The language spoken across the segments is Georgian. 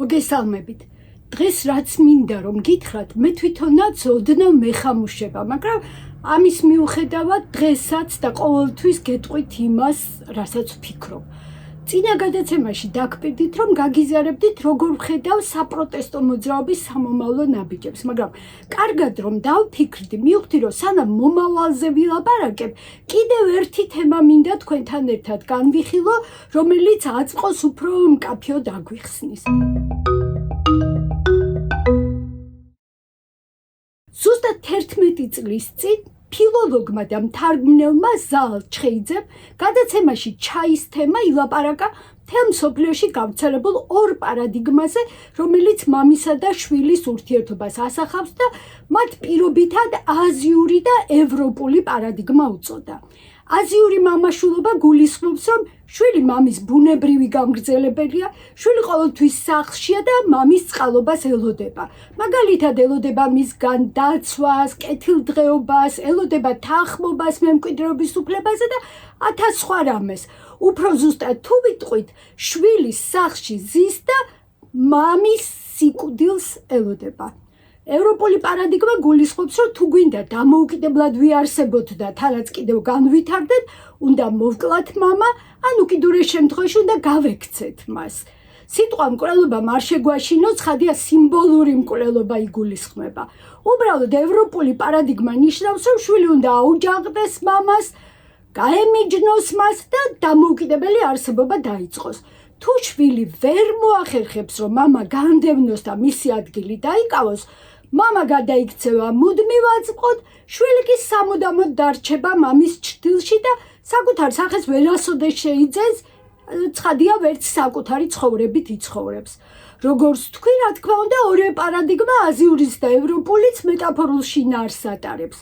მოგესალმებით. დღეს რაც მინდა რომ გითხრათ, მე თვითონაც ოდნავ მეხამუშება, მაგრამ ამის მიუხედავად დღესაც და ყოველთვის გეტყვით იმას, რასაც ვფიქრობ. წინა გადაცემაში დაგკვირდით, რომ გაგიზარებდით, როგორ ვხედავ საპროტესტო მოძრაობის სამომავლო ნაბიჯებს, მაგრამ კარგად რომ დავფიქრდი, მივხვდი, რომ სანამ მომავალზე ვილაპარაკებ, კიდევ ერთი თემა მინდა თქვენთან ერთად განვიხილო, რომელიც აწყოს უფრო მკაფიო დაგვიხსნის. ზუსტად 11 წლის წინ ფილოლოგმა და მთარგმნელმა ზაალ ჩხეიძემ გადაცემაში ჩაის თემა ილაპარაკა მთელ მსოფლიოში გავრცელებულ ორ პარადიგმაზე, რომელიც მამისა და შვილის ურთიერთობას ასახავს და მათ პირობითად აზიური და ევროპული პარადიგმა უწოდა. აზიური მამაშვილობა გულისხმობს, რომ შვილი მამის ბუნებრივი გამგრძელებელია, შვილი ყოველთვის სახლშია და მამის წყალობას ელოდება. მაგალითად ელოდება მისგან დაცვას, კეთილდღეობას, ელოდება თანხმობას მემკვიდრეობის უფლებაზე და 1000 სხვა რამეს. უფრო ზუსტად თუ ვიტყვით, შვილი სახლში ზის და მამის სიკვდილს ელოდება. ევროპული პარადიგმა გულისხმობს, რომ თუ გვინდა დამოუკიდებლად ვიარსებოთ და თანაც კიდევ განვითარდეთ, უნდა მოვკლათ მამა, ან უკიდურეს შემთხვევაში უნდა გავექცეთ მას. სიტყვა მკვლელობა არ შეგვაშინოს, ხადია სიმბოლური მკვლელობა იგულისხმება. უბრალოდ ევროპული პარადიგმა ნიშნავს, რომ შვილი უნდა აუჯანყდეს მამას, გაემიჯნოს მას და დამოუკიდებელი არსებობა დაიწყოს. თუ შვილი ვერ მოახერხებს, რომ მამა განდევნოს და მისი ადგილი დაიკავოს, მამა გადაიქცევა მუდმივ აწმყოდ, შვილი კი სამუდამოდ დარჩება მამის ჩრდილში და საკუთარ სახეს ვერასოდეს შეიძენს, ცხადია ვერც საკუთარი ცხოვრებით იცხოვრებს. როგორც თქვი, რა თქმა უნდა, ორივე პარადიგმა აზიურის და ევროპულიც მეტაფორულ შინაარსს ატარებს.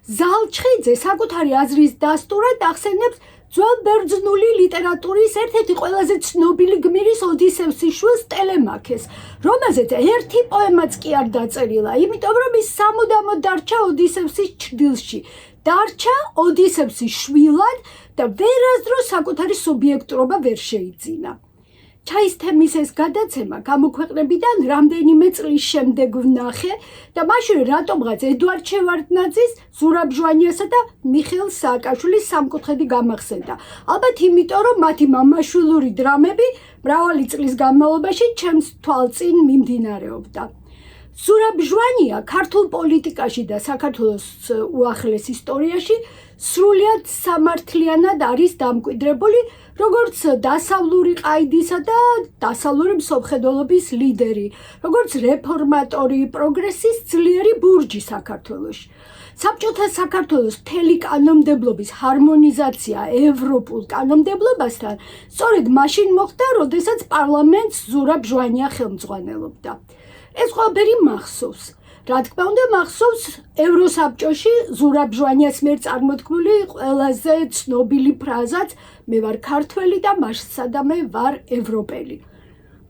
ზაალ ჩხეიძე საკუთარი აზრის დასტურად ახსენებს ძველ ბერძნული ლიტერატურის ერთ-ერთი ყველაზე ცნობილი გმირის ოდისევსის შვილს ტელემაქეს, რომელზეც ერთი პოემაც კი არ დაწერილა, იმიტომ რომ ის სამუდამოდ დარჩა ოდისევსის ჩრდილში, დარჩა ოდისევსის შვილად და ვერასდროს საკუთარი სუბიექტურობა ვერ შეიძინა. ჩაის თემის ეს გადაცემა გამოქვეყნებიდან რამდენიმე წლის შემდეგ ვნახე და მაშინ რატომღაც ედუარდ შევარდნაძის, ზურაბ ჟვანიასა და მიხეილ სააკაშვილის სამკუთხედი გამახსენდა. ალბათ იმიტომ, რომ მათი მამაშვილური დრამები მრავალი წლის განმავლობაში ჩემს თვალწინ მიმდინარეობდა. ზურაბ ჟვანია ქართულ პოლიტიკაში და საქართველოს უახლეს ისტორიაში სრულიად სამართლიანად არის დამკვიდრებული, როგორც დასავლური ყაიდისა და დასავლური მსოფლმხედველობის ლიდერი, როგორც რეფორმატორი, პროგრესის ძლიერი ბურჯი საქართველოში. საბჭოთა საქართველოს მთელი კანონმდებლობის ჰარმონიზაცია ევროპულ კანონმდებლობასთან სწორედ მაშინ მოხდა, როდესაც პარლამენტს ზურაბ ჟვანია ხელმძღვანელობდა. ეს ყველაფერი მახსოვს. რა თქმა უნდა, მახსოვს ევროსაბჭოში ზურაბ ჟვანიას მიერ წარმოთქმული ყველაზე ცნობილი ფრაზაც მე ვარ ქართველი და მასადამე ვარ ევროპელი.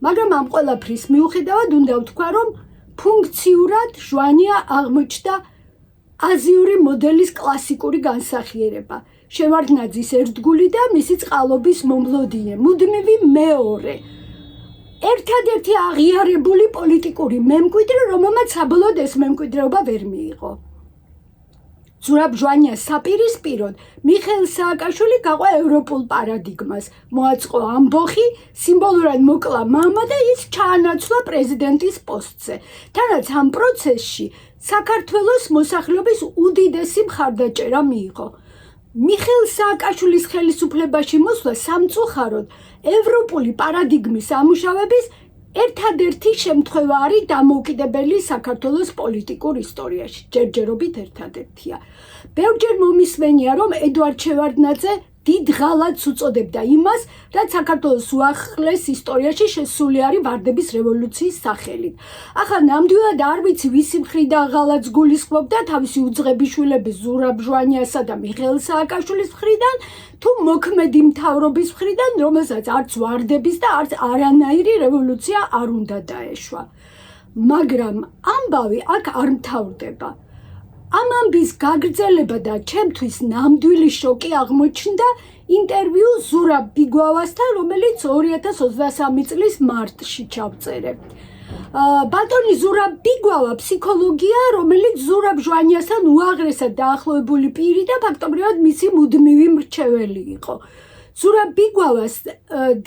მაგრამ ამ ყველაფრის მიუხედავად უნდა ვთქვა, რომ ფუნქციურად ჟვანია აღმოჩნდა აზიური მოდელის კლასიკური განსახიერება, შევარდნაძის ერთგული და მისი წყალობის მომლოდიე, მუდმივი მეორე. ერთადერთი აღიარებული პოლიტიკური მემკვიდრე, რომელმაც საბოლოოდ ეს მემკვიდრეობა ვერ მიიღო. ზურაბ ჟვანიას საპირისპიროდ მიხეილ სააკაშვილი გაყვა ევროპულ პარადიგმას, მოაწყო ამბოხი, სიმბოლურად მოკლა მამა და ის ჩაანაცვლა პრეზიდენტის პოსტზე. თანაც ამ პროცესში საქართველოს მოსახლეობის უდიდესი მხარდაჭერა მიიღო. მიხეილ სააკაშვილის ხელისუფლებაში მოსვლა სამწუხაროდ ევროპული პარადიგმის ამუშავების ერთადერთი შემთხვევა არის დამოუკიდებელი საქართველოს პოლიტიკურ ისტორიაში. ჯერჯერობით ერთადერთია. ბევრჯერ მომისმენია, რომ ედუარდ შევარდნაძე დიდ ღალატს უწოდებდა იმას, რაც საქართველოს უახლეს ისტორიაში შესული არის ვარდების რევოლუციის სახელით. ახლა ნამდვილად არ ვიცი, ვისი მხრიდან ღალატს გულისხმობდა, თავისი უძღებიშვილების ზურაბ ჟვანიასა და მიხეილ სააკაშვილის მხრიდან, თუ მოქმედი მთავრობის მხრიდან, რომელსაც არც ვარდების და არც არანაირი რევოლუცია არ უნდა დაეშვა. მაგრამ ამბავი აქ არ მთავრდება. ამ ამბის გაგრძელება და ჩემთვის ნამდვილი შოკი აღმოჩნდა ინტერვიუ ზურაბ ბიგვალასთან, რომელიც 2023 წლის მარტში ჩავწერე. ბატონი ზურაბ ბიგვალა ფსიქოლოგია, რომელიც ზურაბ ჟვანიასთან უაღრესად დაახლოებული პირი და ფაქტობრივად მისი მუდმივი მრჩეველი იყო. ზურაბ ბიგვალას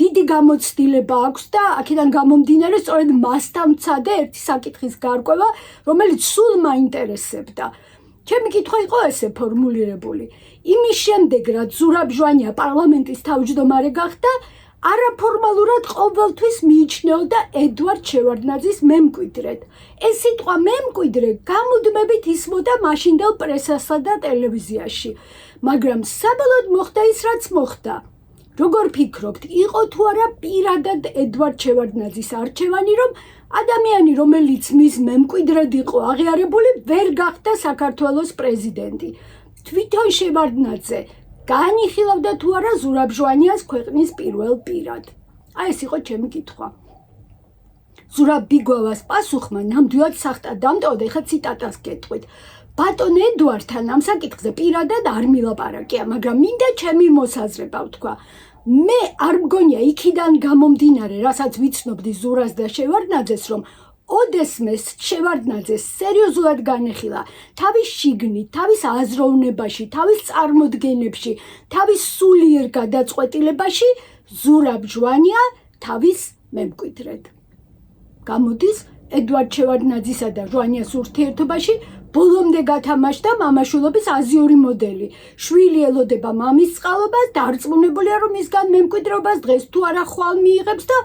დიდი გამოცდილება აქვს და აქედან გამომდინარე სწორედ მასთან ვცადე ერთი საკითხის გარკვევა, რომელიც სულ მაინტერესებდა. ჩემი კითხვა იყო ესე ფორმულირებული. იმის შემდეგ, რაც ზურაბ ჟვანია პარლამენტის თავმჯდომარე გახდა, არაფორმალურად ყოველთვის მიიჩნეოდა ედვარდ შევარდნაძის მემკვიდრედ. ეს სიტყვა მემკვიდრე გამუდმებით ისმოდა მაშინდელ პრესასა და ტელევიზიაში, მაგრამ საბოლოოდ მოხდა ის, რაც მოხდა. როგორ ფიქრობთ, იყო თუ არა პირადად ედვარდ შევარდნაძის არჩევანი, რომ ადამიანი, რომელიც მის მემკვიდრედ იყო აღიარებული, ვერ გახდა საქართველოს პრეზიდენტი? თვითონ შევარდნაძე განიხილავდა თუ არა ზურაბ ჟვანიას ქვეყნის პირველ პირად? აი ეს იყო ჩემი კითხვა. ზურაბ ბიგვალას პასუხმა ნამდვილად სახტად დამტოვდა, ეხლა ციტატას გეტყვით. ბატონ ედვარდთან ამ საკითხზე პირადად არ მილაპარაკია, მაგრამ მინდა ჩემი მოსაზრება ვთქვა. მე არ მგონია იქიდან გამომდინარე, რასაც ვიცნობდი ზურას და შევარდნაძეს, რომ ოდესმეს შევარდნაძეს სერიოზულად განეხილა თავის შიგნით, თავის აზროვნებაში, თავის წარმოდგენებში, თავის სულიერ გადაწყვეტილებაში ზურაბ ჟვანია თავის მემკვიდრედ. გამოდის, ედვარდ შევარდნაძისა და ჟვანიას ურთიერთობაში ბოლომდე გათამაშდა მამაშვილობის აზიური მოდელი. შვილი ელოდება მამის წყალობას, დარწმუნებულია, რომ მისგან მემკვიდრეობას დღეს თუ არა ხვალ მიიღებს და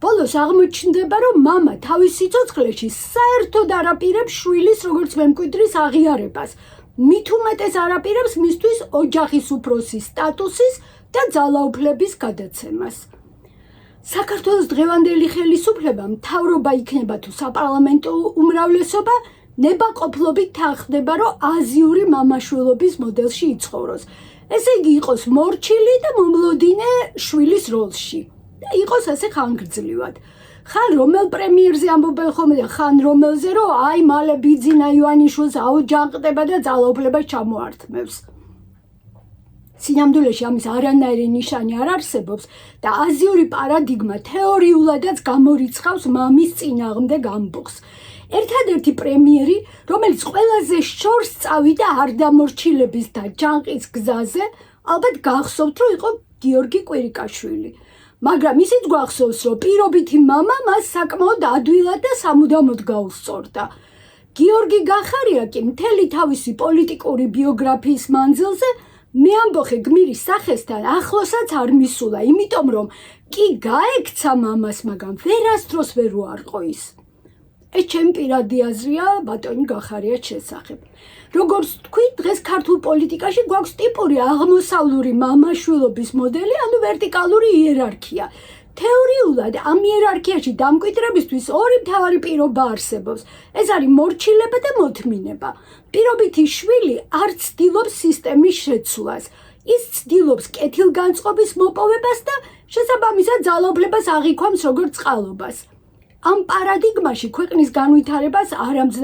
ბოლოს აღმოჩნდება, რომ მამა თავის სიცოცხლეში საერთოდ არ აპირებს შვილის როგორც მემკვიდრის აღიარებას. მით უმეტეს არ აპირებს მისთვის ოჯახის უფროსის სტატუსის და ძალაუფლების გადაცემას. საქართველოს დღევანდელი ხელისუფლება, მთავრობა იქნება თუ საპარლამენტო უმრავლესობა, ნებაყოფლობით თანხდება, რომ აზიური მამაშვილობის მოდელში იცხოვროს. ესე იგი იყოს მორჩილი და მომლოდინე შვილის როლში. და იყოს ასე ხანგრძლივად. ხან რომელ პრემიერზე ამბობენ ხოლმე და ხან რომელზე, რომ აი მალე ბიძინა ივანიშვილს აუჯანყდება და ძალაუფლებას ჩამოართმევს. სინამდვილეში ამის არანაირი ნიშანი არ არსებობს და აზიური პარადიგმა თეორიულადაც გამორიცხავს მამის წინააღმდეგ ამბოხს. ერთადერთი პრემიერი, რომელიც ყველაზე შორს წავიდა არ დამორჩილების და ჯანყის გზაზე, ალბათ გახსოვთ, რომ იყო გიორგი კვირიკაშვილი. მაგრამ ისიც გვახსოვს, რომ პირობითი მამა მას საკმაოდ ადვილად და სამუდამოდ გაუსწორდა. გიორგი გახარია კი მთელი თავისი პოლიტიკური ბიოგრაფიის მანძილზე მეამბოხე გმირის სახესთან ახლოსაც არ მისულა, იმიტომ რომ კი გაექცა მამას, მაგრამ ვერასდროს ვერ უარყო ის. ეს ჩემი პირადი აზრია ბატონი გახარიას შესახებ. როგორც თქვი, დღეს ქართულ პოლიტიკაში გვაქვს ტიპური აღმოსავლური მამაშვილობის მოდელი, ანუ ვერტიკალური იერარქია. თეორიულად ამ იერარქიაში დამკვიდრებისთვის ორი მთავარი პირობა არსებობს. ეს არის მორჩილება და მოთმინება. პირობითი შვილი არ ცდილობს სისტემის შეცვლას. ის ცდილობს კეთილგანწყობის მოპოვებას და შესაბამისად ძალაუფლებას აღიქვამს როგორც წყალობას. ამ პარადიგმაში ქვეყნის განვითარებას არამც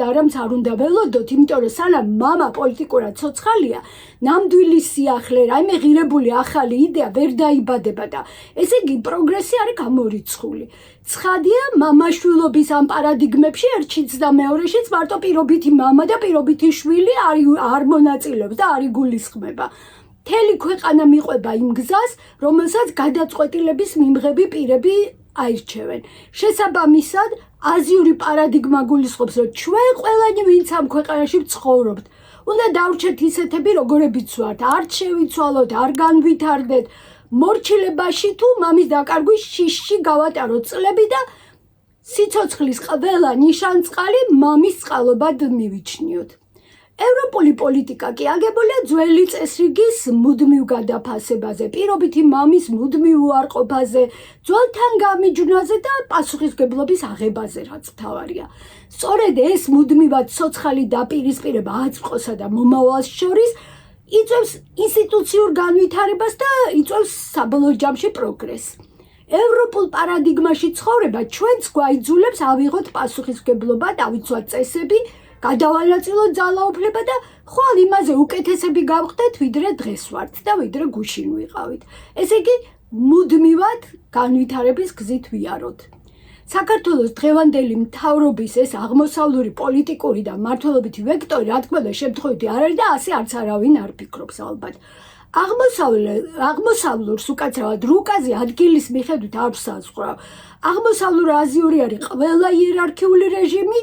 არ უნდა ველოდოთ, იმიტომ რომ სანამ მამა პოლიტიკურად ცოცხალია, ნამდვილი სიახლე, რაიმე ღირებული ახალი იდეა ვერ დაიბადება და ესე იგი პროგრესი არის გამორიცხული. ცხადია, მამაშვილობის ამ პარადიგმებში ერთშიც და მეორეშიც მარტო პირობითი მამა და პირობითი შვილი არ მონაწილეობს და არ იგულისხმება. მთელი ქვეყანა მიყვება იმ გზას, რომელსაც გადაწყვეტილების მიმღები პირები აირჩევენ. შესაბამისად, აზიური პარადიგმა გულისხმობს, რომ ჩვენ ყველანი ვინც ამ ქვეყანაში ვცხოვრობთ, უნდა დავრჩეთ ისეთები, როგორებიც ვართ, არ შევიცვალოთ, არ განვითარდეთ, მორჩილებაში თუ მამის დაკარგვის შიშში გავატაროთ წლები და სიცოცხლის ყველა ნიშანწყალი მამის წყალობად მივიჩნიოთ. ევროპული პოლიტიკა კი აგებულია ძველი წესრიგის მუდმივ გადაფასებაზე, პირობითი მამის მუდმივ უარყოფაზე, ძველთან გამიჯვნაზე და პასუხისმგებლობის აღებაზე, რაც მთავარია. სწორედ ეს მუდმივად ცოცხალი დაპირისპირება აწმყოსა და მომავალს შორის იწვევს ინსტიტუციურ განვითარებას და იწვევს საბოლოო ჯამში პროგრესს. ევროპულ პარადიგმაში ცხოვრება ჩვენც გვაიძულებს ავიღოთ პასუხისმგებლობა, დავიცვათ წესები, გადავალაწილოთ ძალაუფლება და ხვალ იმაზე უკეთესები გავხდეთ, ვიდრე დღეს ვართ და ვიდრე გუშინ ვიყავით. ესე იგი, მუდმივად განვითარების გზით ვიაროთ. საქართველოს დღევანდელი მთავრობის ეს აღმოსავლური პოლიტიკური და მმართველობითი ვექტორი, რა თქმა უნდა, შემთხვევითი არ არის და ასე არც არავინ არ ფიქრობს ალბათ. აღმოსავლურს უკაცრავად რუკაზე ადგილის მიხედვით არ ვსაზღვრავ. აღმოსავლურ-აზიური არის ყველა იერარქიული რეჟიმი,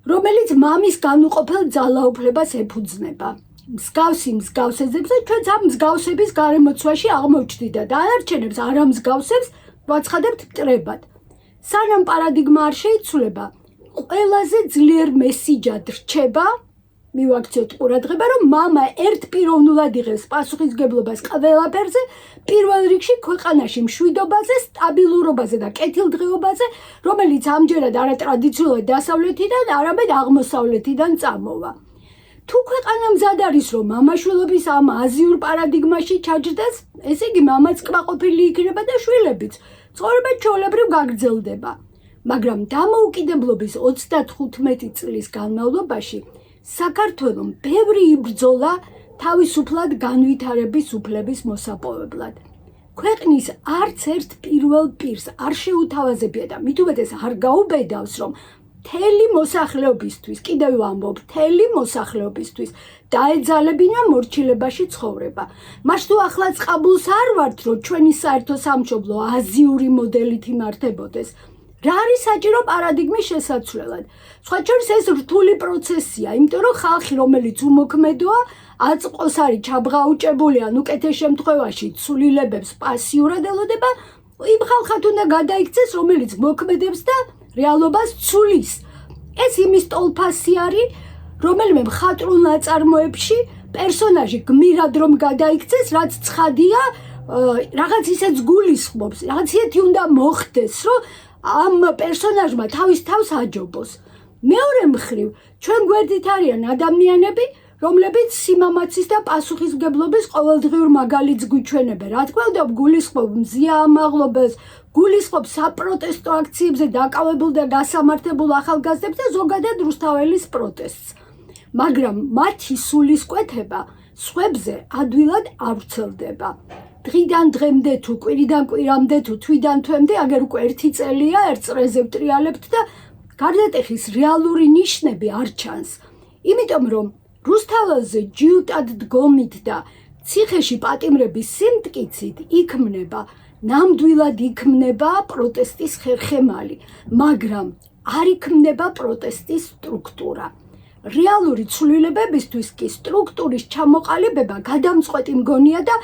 რომელიც მამის განუყოფელ ძალაუფლებას ეფუძნება. მსგავსი მსგავსებებზე ჩვენც ამ მსგავსების გარემოცვაში აღმოჩნდით და დანარჩენებს არამსგავსებს ვაცხადებთ მტრებად. სანამ პარადიგმა არ შეიცვლება, ყველაზე ძლიერ მესიჯად რჩება, მივაქციოთ ყურადღება, რომ მამა ერთპიროვნულად იღებს პასუხისმგებლობას ყველაფერზე, პირველ რიგში ქვეყანაში მშვიდობაზე, სტაბილურობაზე და კეთილდღეობაზე, რომელიც ამჯერად არა ტრადიციულად დასავლეთიდან, არამედ აღმოსავლეთიდან წამოვა. თუ ქვეყანა მზად არის, რომ მამაშვილობის ამ აზიურ პარადიგმაში ჩაჯდეს, ესე იგი მამაც კმაყოფილი იქნება და შვილებიც ცხოვრება ჩვეულებრივ გაგრძელდება. მაგრამ დამოუკიდებლობის 35 წლის განმავლობაში საქართველომ ბევრი იბრძოლა თავისუფლად განვითარების უფლების მოსაპოვებლად. ქვეყნის არც ერთ პირველ პირს არ შეუთავაზებია და მით უმეტეს არ გაუბედავს, რომ მთელი მოსახლეობისთვის, კიდევ ვამბობ, მთელი მოსახლეობისთვის დაეძალებინა მორჩილებაში ცხოვრება. მას თუ ახლა წყაბულს არ ვართ, რომ ჩვენი საერთო სამშობლო აზიური მოდელით იმართებოდეს. რა არის საჭირო პარადიგმის შესაცვლელად? სხვა შორის ეს რთული პროცესია, იმიტომ რომ ხალხი, რომელიც უმოქმედოა, აწმყოს არის ჩაბღაუჭებული, ან უკეთეს შემთხვევაში ცვლილებებს პასიურად ელოდება, იმ ხალხად უნდა გადაიქცეს, რომელიც მოქმედებს და რეალობას ცulis. ეს იმის ტოლფასი არის, რომელიმე მხატვრულ ნაწარმოებში პერსონაჟი გმირად რომ გადაიქცეს, რაც ცხადია, რაღაც ისეც გულისხმობს, რაღაც ისეთი უნდა მოხდეს, რომ ამ პერსონაჟმა თავის თავს აჯობოს. მეორე მხრივ, ჩვენ გვერდით არიან ადამიანები, რომლებიც სიმამაცის და პასუხისმგებლობის ყოველდღიურ მაგალითს გვიჩვენებენ. რა თქმა უნდა, გულისხმობ მზია ამაღლობელს, გულისხმობ საპროტესტო აქციებზე დაკავებულ და გასამართებულ ახალგაზრდებს და ზოგადად რუსთაველის პროტესტს. მაგრამ მათი სულისკვეთება სხვებზე ადვილად არ ვრცელდება. დღიდან დღემდე თუ კვირიდან კვირამდე თუ თვიდან თვემდე აგერ უკვე 1 წელია ერთ წრეზე ვტრიალებთ და გარდატეხის რეალური ნიშნები არ ჩანს. იმიტომ რომ რუსთაველზე ჯიუტად დგომით და ციხეში პატიმრების სიმტკიცით იქმნება, ნამდვილად იქმნება პროტესტის ხერხემალი, მაგრამ არ იქმნება პროტესტის სტრუქტურა. რეალური ცვლილებებისთვის კი სტრუქტურის ჩამოყალიბება გადამწყვეტი მგონია და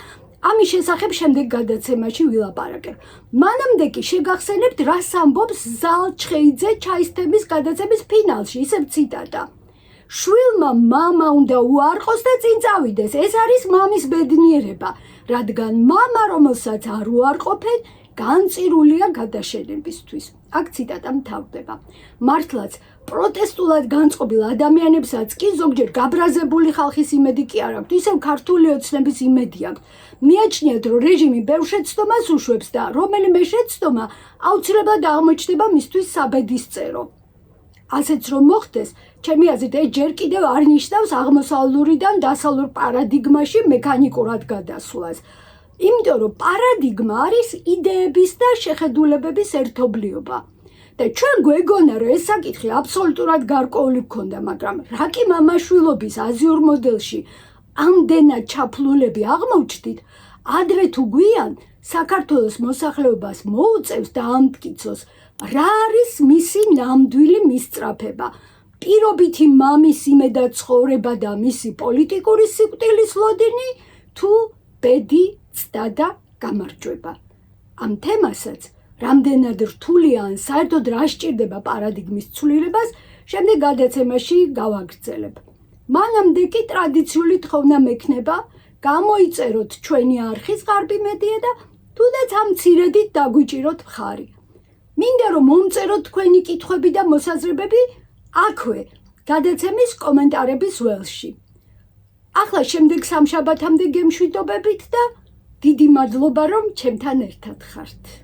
ამის შესახებ შემდეგ გადაცემაში ვილაპარაკებ. მანამდე კი შეგახსენებთ, რას ამბობს ზალ ჩხეიძე ჩაის გადაცემის ფინალში, ისევ ციტატა. შვილმა მამა უნდა უარყოს და წინ წავიდეს. ეს არის მამის ბედნიერება, რადგან მამა, რომელსაც არ უარყოფენ, განწირულია გადაშენებისთვის. აქ ციტატა მთავრდება. მართლაც პროტესტულად განწყობილ ადამიანებსაც კი ზოგჯერ გაბრაზებული ხალხის იმედი კი არ აქვთ, ისევ ქართული ოცნების იმედი აქვთ. მიაჩნიათ, რომ რეჟიმი ბევრ შეცდომას უშვებს და რომელიმე შეცდომა აუცილებლად აღმოჩნდება მისთვის საბედისწერო. ასეც რომ მოხდეს, ჩემი აზრით, ეს ჯერ კიდევ არ ნიშნავს აღმოსავლურიდან დასავლურ პარადიგმაში მექანიკურად გადასვლას. იმიტომ რომ პარადიგმა არის იდეების და შეხედულებების ერთობლიობა. და ჩვენ გვეგონა, რომ ეს საკითხი აბსოლუტურად გარკვეული გქონდა, მაგრამ რა კი მამაშვილობის აზიურ მოდელში ამდენად ჩაფლულები აღმოჩნდით, ადრე თუ გვიან საქართველოს მოსახლეობას მოუწევს დაამტკიცოს, რა არის მისი ნამდვილი მისწრაფება, პირობითი მამის იმედად ცხოვრება და მისი პოლიტიკური სიკვდილის ლოდინი, თუ ბედი, ცდა და გამარჯვება. ამ თემასაც რამდენად რთულია ან საერთოდ რა სჭირდება პარადიგმის ცვლილებას, შემდეგ გადაცემაში გავაგრძელებ. მანამდე კი ტრადიციული თხოვნა მექნება, გამოიწეროთ ჩვენი არხის ღარიბი მედია და თუნდაც ამ მცირედით დაგვიჭიროთ მხარი. მინდა რომ მომწეროთ თქვენი კითხვები და მოსაზრებები აქვე, გადაცემის კომენტარების ველში. ახლა შემდეგ სამშაბათამდე გემშვიდობებით და დიდი მადლობა, რომ ჩემთან ერთად ხართ.